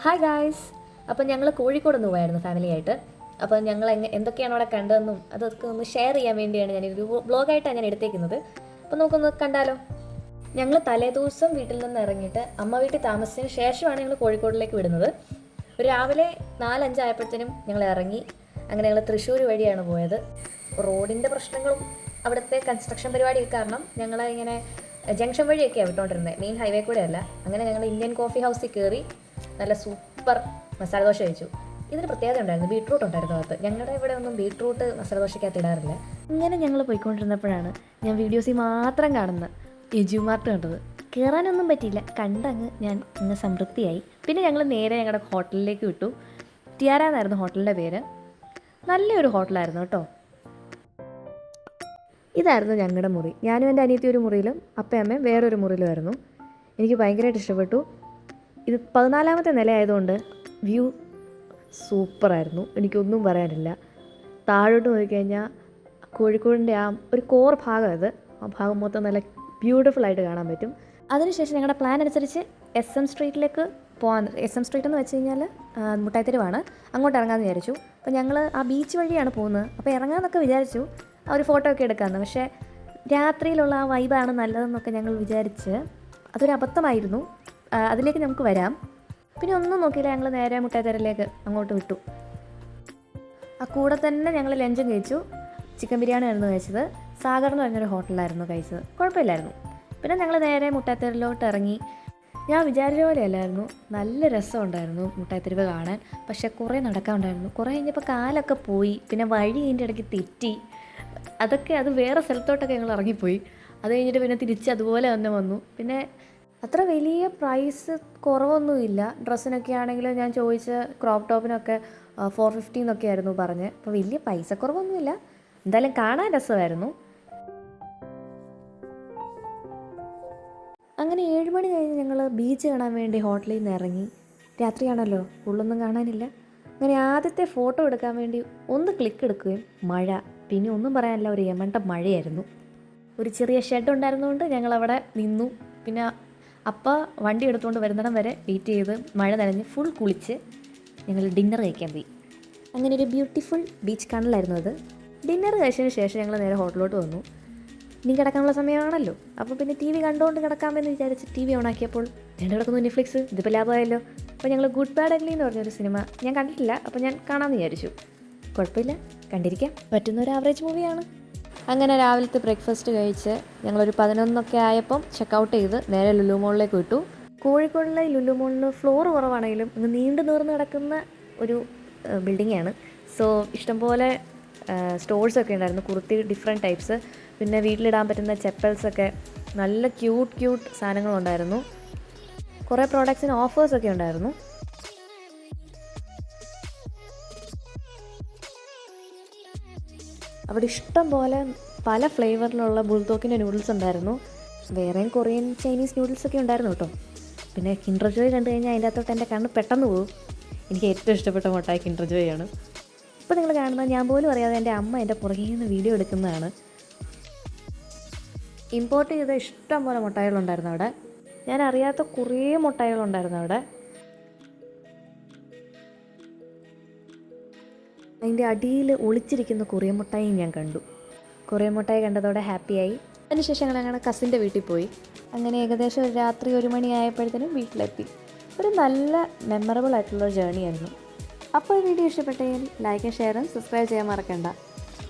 Hi guys. അപ്പോൾ ഞങ്ങൾ കോഴിക്കോട് ഒന്ന് പോയായിരുന്നു ഫാമിലിയായിട്ട്. അപ്പോൾ ഞങ്ങൾ എന്തൊക്കെയാണ് അവിടെ കണ്ടതെന്നും അതൊക്കെ ഒന്ന് ഷെയർ ചെയ്യാൻ വേണ്ടിയാണ് ഞാനൊരു വ്ളോഗായിട്ടാണ് ഞാൻ എടുത്തേക്കുന്നത്. അപ്പോൾ നമുക്കൊന്ന് കണ്ടാലോ. ഞങ്ങൾ തലേദിവസം വീട്ടിൽ നിന്ന് ഇറങ്ങിയിട്ട് അമ്മ വീട്ടിൽ താമസിച്ചതിന് ശേഷമാണ് ഞങ്ങൾ കോഴിക്കോടിലേക്ക് വിടുന്നത്. ഒരു രാവിലെ 4-5 ആയപ്പോഴത്തേനും ഞങ്ങൾ ഇറങ്ങി. അങ്ങനെ ഞങ്ങൾ തൃശ്ശൂർ വഴിയാണ് പോയത്. റോഡിൻ്റെ പ്രശ്നങ്ങളും അവിടുത്തെ കൺസ്ട്രക്ഷൻ പരിപാടിയൊക്കെ കാരണം ഞങ്ങൾ ഇങ്ങനെ ജംഗ്ഷൻ വഴിയൊക്കെയാണ് വിട്ടുകൊണ്ടിരുന്നത്, മെയിൻ ഹൈവേ കൂടെ അല്ല. അങ്ങനെ ഞങ്ങൾ ഇന്ത്യൻ കോഫി ഹൗസിൽ കയറി നല്ല സൂപ്പർ മസാല ദോശ കഴിച്ചു. ഇതിന് പ്രത്യേകത ഉണ്ടായിരുന്നു, ബീട്രൂട്ട് ഉണ്ടായിരുന്നു അകത്ത്. ഞങ്ങളുടെ ഇവിടെ ഒന്നും ബീട്രൂട്ട് മസാല ദോശയ്ക്കകത്ത് ഇടാറില്ല. ഇങ്ങനെ ഞങ്ങൾ പോയിക്കൊണ്ടിരുന്നപ്പോഴാണ് ഞാൻ വീഡിയോസിൽ മാത്രം കാണുന്ന എജു മാർട്ട് കണ്ടത്. കയറാനൊന്നും പറ്റിയില്ല, കണ്ടങ്ങ് ഞാൻ അങ്ങ് സംതൃപ്തിയായി. പിന്നെ ഞങ്ങൾ നേരെ ഞങ്ങളുടെ ഹോട്ടലിലേക്ക് വിട്ടു. ടിയാര എന്നായിരുന്നു ഹോട്ടലിൻ്റെ പേര്. നല്ലൊരു ഹോട്ടലായിരുന്നു കേട്ടോ. ഇതായിരുന്നു ഞങ്ങളുടെ മുറി. ഞാനും എൻ്റെ അനിയത്തി ഒരു മുറിയിലും അപ്പയമ്മയും വേറൊരു മുറിയിലുമായിരുന്നു. എനിക്ക് ഭയങ്കരമായിട്ട് ഇഷ്ടപ്പെട്ടു. ഇത് 14ാമത്തെ നിലയായതുകൊണ്ട് വ്യൂ സൂപ്പറായിരുന്നു, എനിക്കൊന്നും പറയാനില്ല. താഴോട്ട് നോക്കിക്കഴിഞ്ഞാൽ കോഴിക്കോടിൻ്റെ ആ ഒരു കോർ ഭാഗം ഇത്, ആ ഭാഗം മൊത്തം നല്ല ബ്യൂട്ടിഫുള്ളായിട്ട് കാണാൻ പറ്റും. അതിനുശേഷം ഞങ്ങളുടെ പ്ലാൻ അനുസരിച്ച് SM സ്ട്രീറ്റിലേക്ക് പോകാൻ. SM സ്ട്രീറ്റ് എന്ന് വെച്ച് കഴിഞ്ഞാൽ മുട്ടായിത്തെരുവാണ്, അങ്ങോട്ട് ഇറങ്ങാമെന്ന് വിചാരിച്ചു. അപ്പോൾ ഞങ്ങൾ ആ ബീച്ച് വഴിയാണ് പോകുന്നത്. അപ്പോൾ ഇറങ്ങാമെന്നൊക്കെ വിചാരിച്ചു, ഒരു ഫോട്ടോ ഒക്കെ എടുക്കാമെന്ന്. പക്ഷേ രാത്രിയിലുള്ള ആ വൈബാണ് നല്ലതെന്നൊക്കെ ഞങ്ങൾ വിചാരിച്ച് അതൊരു അബദ്ധമായിരുന്നു. അതിലേക്ക് നമുക്ക് വരാം. പിന്നെ ഒന്നും നോക്കിയില്ല, ഞങ്ങൾ നേരെ മുട്ടായിത്തെരുവിലേക്ക് അങ്ങോട്ട് വിട്ടു. ആ കൂടെ തന്നെ ഞങ്ങൾ ലഞ്ചും കഴിച്ചു. ചിക്കൻ ബിരിയാണി ആയിരുന്നു കഴിച്ചത്. സാഗർ എന്ന് പറഞ്ഞൊരു ഹോട്ടലിലായിരുന്നു കഴിച്ചത്, കുഴപ്പമില്ലായിരുന്നു. പിന്നെ ഞങ്ങൾ നേരെ മുട്ടായിത്തെരുവിലോട്ട് ഇറങ്ങി. ഞാൻ വിചാരിച്ച പോലെയല്ലായിരുന്നു, നല്ല രസമുണ്ടായിരുന്നു മുട്ടായിത്തെരുവ് കാണാൻ. പക്ഷേ കുറേ നടക്കാനുണ്ടായിരുന്നു. കുറേ കഴിഞ്ഞപ്പോൾ കാലൊക്കെ പോയി. പിന്നെ വഴി ഇതിൻ്റെ ഇടയ്ക്ക് തെറ്റി. അത് വേറെ സ്ഥലത്തോട്ടൊക്കെ ഞങ്ങൾ ഇറങ്ങിപ്പോയി. അത് കഴിഞ്ഞിട്ട് പിന്നെ തിരിച്ച് അതുപോലെ തന്നെ വന്നു. പിന്നെ അത്ര വലിയ പ്രൈസ് കുറവൊന്നുമില്ല. ഡ്രസ്സിനൊക്കെ ആണെങ്കിൽ ഞാൻ ചോദിച്ച ക്രോപ്പ് ടോപ്പിനൊക്കെ 450 എന്നൊക്കെ ആയിരുന്നു പറഞ്ഞത്. അപ്പോൾ വലിയ പൈസ കുറവൊന്നുമില്ല, എന്തായാലും കാണാൻ രസമായിരുന്നു. അങ്ങനെ 7 മണി കഴിഞ്ഞ് ഞങ്ങൾ ബീച്ച് കാണാൻ വേണ്ടി ഹോട്ടലിൽ നിന്ന് ഇറങ്ങി. രാത്രിയാണല്ലോ, ഉള്ളൊന്നും കാണാനില്ല. അങ്ങനെ ആദ്യത്തെ ഫോട്ടോ എടുക്കാൻ വേണ്ടി ഒന്ന് ക്ലിക്ക് എടുക്കുകയും മഴ, പിന്നെ ഒന്നും പറയാനില്ല, ഒരു യമണ്ട മഴയായിരുന്നു. ഒരു ചെറിയ ഷെഡ് ഉണ്ടായിരുന്നുകൊണ്ട് ഞങ്ങളവിടെ നിന്നു. പിന്നെ അപ്പോൾ വണ്ടി എടുത്തുകൊണ്ട് വരുന്നിടം വരെ വെയിറ്റ് ചെയ്ത് മഴ നനഞ്ഞ് ഫുൾ കുളിച്ച് ഞങ്ങൾ ഡിന്നർ കഴിക്കാൻ പോയി. അങ്ങനെ ഒരു ബ്യൂട്ടിഫുൾ ബീച്ച് കാണലായിരുന്നു അത്. ഡിന്നർ കഴിച്ചതിന് ശേഷം ഞങ്ങൾ നേരെ ഹോട്ടലിലോട്ട് വന്നു. ഇനി കിടക്കാനുള്ള സമയമാണല്ലോ, അപ്പോൾ പിന്നെ TV കണ്ടുകൊണ്ട് കിടക്കാമെന്ന് വിചാരിച്ച് TV ഓണാക്കിയപ്പോൾ രണ്ട് കിടക്കുന്നു നെറ്റ്ഫ്ലിക്സ്. ഇതിപ്പോൾ ലാഭമായല്ലോ. അപ്പോൾ ഞങ്ങൾ ഗുഡ് ബാഡ് അഗ്ലി എന്ന് പറഞ്ഞൊരു സിനിമ ഞാൻ കണ്ടിട്ടില്ല, അപ്പോൾ ഞാൻ കാണാമെന്ന് വിചാരിച്ചു. കുഴപ്പമില്ല, കണ്ടിരിക്കാം പറ്റുന്ന ഒരു ആവറേജ് മൂവിയാണ്. അങ്ങനെ രാവിലത്തെ ബ്രേക്ക്ഫാസ്റ്റ് കഴിച്ച് ഞങ്ങളൊരു 11 ആയപ്പം ചെക്കൗട്ട് ചെയ്ത് നേരെ ലുലു മോളിലേക്ക് വിട്ടു. കോഴിക്കോടിലെ ലുലു മോളിൽ ഫ്ലോർ കുറവാണെങ്കിലും ഇന്ന് നീണ്ടു നീർന്ന് കിടക്കുന്ന ഒരു ബിൽഡിങ്ങാണ്. സോ ഇഷ്ടംപോലെ സ്റ്റോഴ്സൊക്കെ ഉണ്ടായിരുന്നു, കുർത്തി ഡിഫറെൻറ്റ് ടൈപ്സ്. പിന്നെ വീട്ടിലിടാൻ പറ്റുന്ന ചെപ്പൽസൊക്കെ, നല്ല ക്യൂട്ട് സാധനങ്ങളുണ്ടായിരുന്നു. കുറേ പ്രോഡക്ട്സിന് ഓഫേഴ്സൊക്കെ ഉണ്ടായിരുന്നു. അവിടെ ഇഷ്ടം പോലെ പല ഫ്ലേവറിലുള്ള ബുൾത്തോക്കിൻ്റെ നൂഡിൽസ് ഉണ്ടായിരുന്നു. വേറെയും കൊറിയൻ ചൈനീസ് നൂഡിൽസൊക്കെ ഉണ്ടായിരുന്നു കേട്ടോ. പിന്നെ കിൻഡർ ജോയ് കണ്ടു കഴിഞ്ഞാൽ അതിൻ്റെ അകത്തോട്ട് എൻ്റെ കണ്ണ് പെട്ടെന്ന് പോകും. എനിക്ക് ഏറ്റവും ഇഷ്ടപ്പെട്ട മുട്ടായി കിൻഡർ ജോയ് ആണ്. ഇപ്പോൾ നിങ്ങൾ കാണുന്നത് ഞാൻ പോലും അറിയാതെ എൻ്റെ അമ്മ എൻ്റെ പുറകെ നിന്ന് വീഡിയോ എടുക്കുന്നതാണ്. ഇമ്പോർട്ട് ചെയ്ത ഇഷ്ടം പോലെ മുട്ടായികളുണ്ടായിരുന്നു അവിടെ. ഞാൻ അറിയാത്ത കുറേ മുട്ടായികളുണ്ടായിരുന്നു അവിടെ. അതിൻ്റെ അടിയിൽ ഒളിച്ചിരിക്കുന്ന കൊറിയൻ മുട്ടായും ഞാൻ കണ്ടു. കൊറിയൻ മുട്ടായി കണ്ടതോടെ ഹാപ്പിയായി. അതിനുശേഷം ഞങ്ങൾ കസിൻ്റെ വീട്ടിൽ പോയി. അങ്ങനെ ഏകദേശം ഒരു രാത്രി 1 മണി ആയപ്പോഴത്തേനും വീട്ടിലെത്തി. ഒരു നല്ല മെമ്മറബിൾ ആയിട്ടുള്ള ജേർണി ആയിരുന്നു. അപ്പോൾ ഈ വീഡിയോ ഇഷ്ടപ്പെട്ടെങ്കിൽ ലൈക്കും ഷെയറും സബ്സ്ക്രൈബ് ചെയ്യാൻ മറക്കണ്ട.